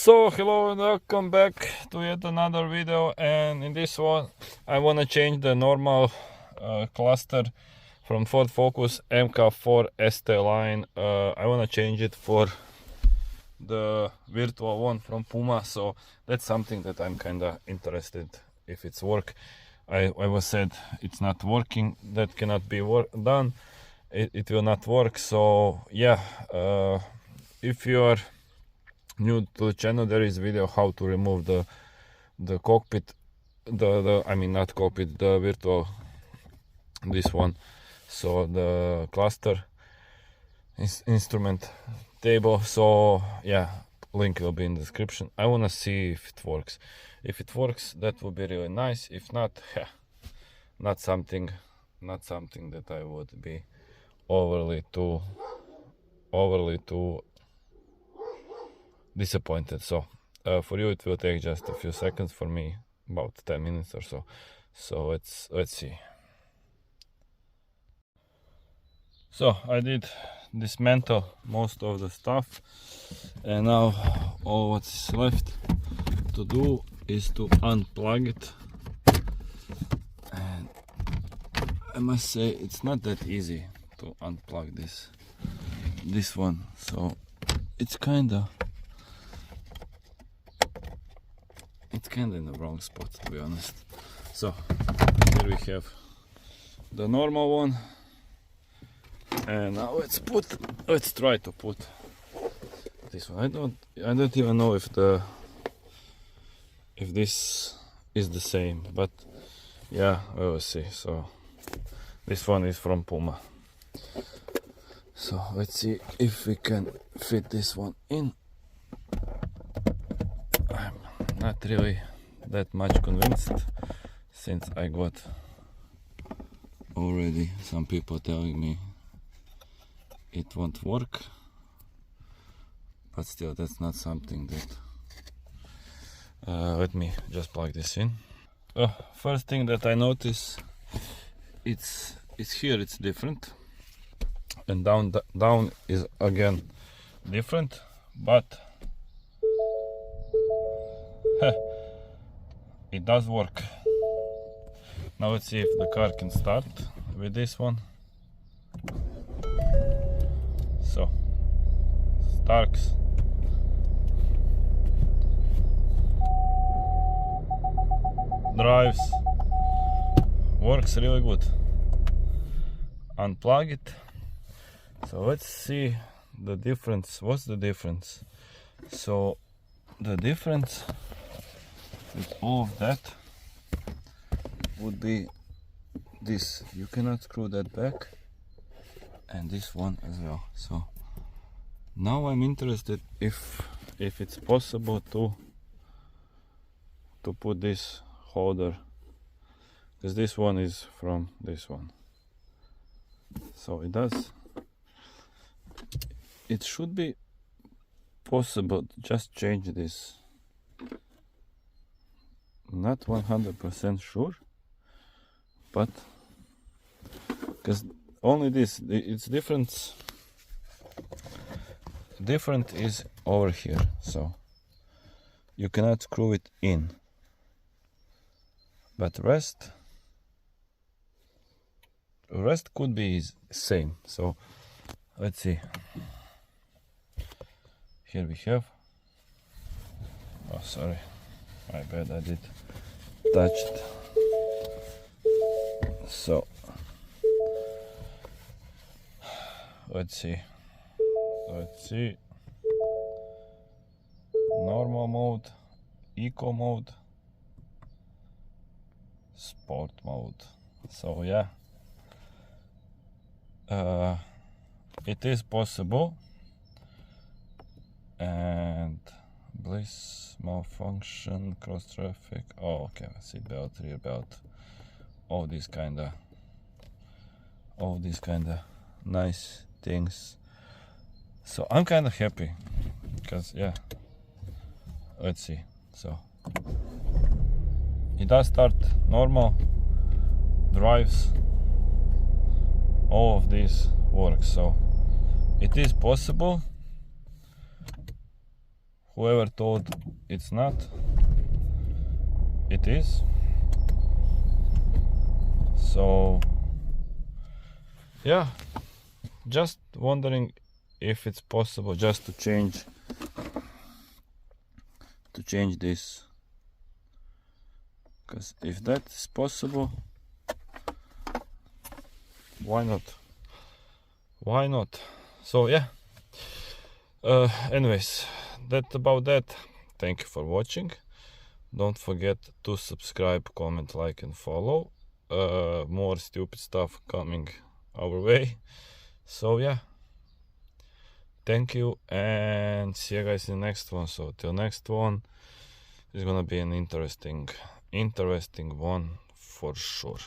So hello and welcome back to yet another video, and in this one I want to change the normal cluster from Ford Focus MK4 Stline. I want to change it for the virtual one from PUMA, so that's something that I'm kind of interested if it's work. I was said it's not working, that cannot be done, it will not work. So yeah, if you are new to the channel, there is a video how to remove the cockpit, I mean not cockpit, the virtual, this one, so the cluster instrument table. So yeah, link will be in the description. I want to see if it works. If it works, that would be really nice. If not, yeah, not something that I would be overly too disappointed. So for you it will take just a few seconds, for me about 10 minutes or so. So let's see. So I did dismantle most of the stuff, and now all what's left to do is to unplug it. And I must say it's not that easy to unplug this one, so it's kinda in the wrong spot, to be honest. So here we have the normal one, and now let's try to put this one. I don't even know if this is the same, but yeah, we'll see. So this one is from PUMA, so let's see if we can fit this one in. I'm not really that much convinced, since I got already some people telling me it won't work, but still that's not something that let me just plug this in. First thing that I notice, it's here it's different, and down is again different, but it does work. Now let's see if the car can start with this one. So starts, drives, works really good. Unplug it. So let's see the difference. What's the difference? So the difference with all of that would be this. You cannot screw that back, and this one as well. So now I'm interested if it's possible to put this holder, because this one is from this one. So it should be possible to just change this. Not 100% sure, but because only this, it's different is over here, so you cannot screw it in, but rest could be same. So let's see. Here we have, oh sorry, my bad, I did touch it. So let's see, normal mode, eco mode, sport mode. So yeah, it is possible. And bliss, malfunction, cross traffic, oh okay, seat belt, rear belt, all these kinda nice things. So I'm kinda happy, because yeah, let's see. So it does start normal, drives, all of this works. So it is possible. whoever told it's not, it is. So yeah, just wondering if it's possible just to change this, because if that is possible, why not? So yeah, anyways, that's about that. Thank you for watching. Don't forget to subscribe, comment, like and follow. More stupid stuff coming our way. So yeah, thank you and see you guys in the next one. So till next one, it's gonna be an interesting one for sure.